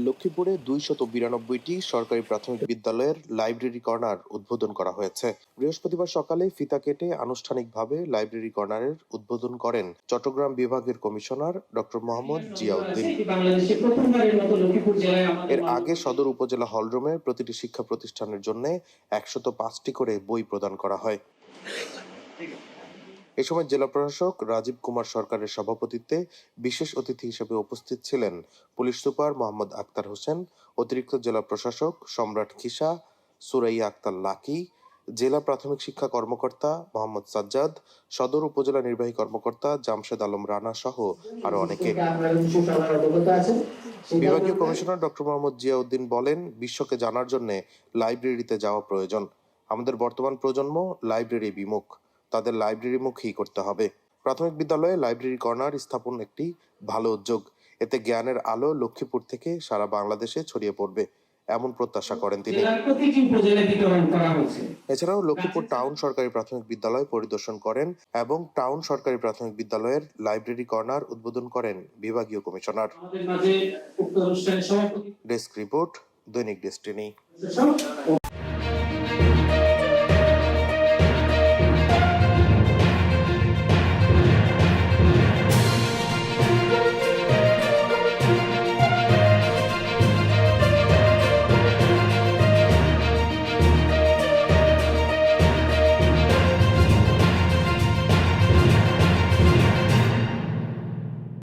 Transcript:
লক্ষ্মীপুরে ২৯২টি সরকারি প্রাথমিক বিদ্যালয়ের লাইব্রেরি কর্নার উদ্বোধন করা হয়েছে। বৃহস্পতিবার সকালে ফিতা কেটে আনুষ্ঠানিকভাবে লাইব্রেরি কর্নারের উদ্বোধন করেন চট্টগ্রাম বিভাগের কমিশনার ডক্টর মোহাম্মদ জিয়াউদ্দিন। এর আগে সদর উপজেলা হলরুমে প্রতিটি শিক্ষা প্রতিষ্ঠানের জন্য ১০৫টি করে বই প্রদান করা হয়। এ সময় জেলা প্রশাসক রাজীব কুমার সরকারের সভাপতিত্বে বিশেষ অতিথি হিসেবে উপস্থিত ছিলেন পুলিশ সুপার মোহাম্মদ আক্তার হোসেন, অতিরিক্ত জেলা প্রশাসক সম্রাট খিসা, সুরাইয়া আক্তার লাকি, জেলা প্রাথমিক শিক্ষা কর্মকর্তা মোহাম্মদ সাজ্জাদ, সদর উপজেলা নির্বাহী কর্মকর্তা জামশেদ আলম রানা সহ আরো অনেকে। বিভাগীয় কমিশনার ডক্টর মোহাম্মদ জিয়াউদ্দিন বলেন, বিশ্বকে জানার জন্য লাইব্রেরিতে যাওয়া প্রয়োজন। আমাদের বর্তমান প্রজন্ম লাইব্রেরি বিমুখ, তাদের লাইব্রেরিমুখী করতে হবে। প্রাথমিক বিদ্যালয়ে লাইব্রেরি কর্নার স্থাপন একটি ভালো উদ্যোগ। এতে জ্ঞানের আলো লক্ষ্মীপুর থেকে সারা বাংলাদেশে ছড়িয়ে পড়বে, এমন প্রত্যাশা করেন তিনি। এছাড়াও লক্ষ্মীপুর টাউন সরকারি প্রাথমিক বিদ্যালয় পরিদর্শন করেন এবং টাউন সরকারি প্রাথমিক বিদ্যালয়ের লাইব্রেরি কর্নার উদ্বোধন করেন বিভাগীয় কমিশনার। ডেস্ক রিপোর্ট, দৈনিক ডেস্টিনি।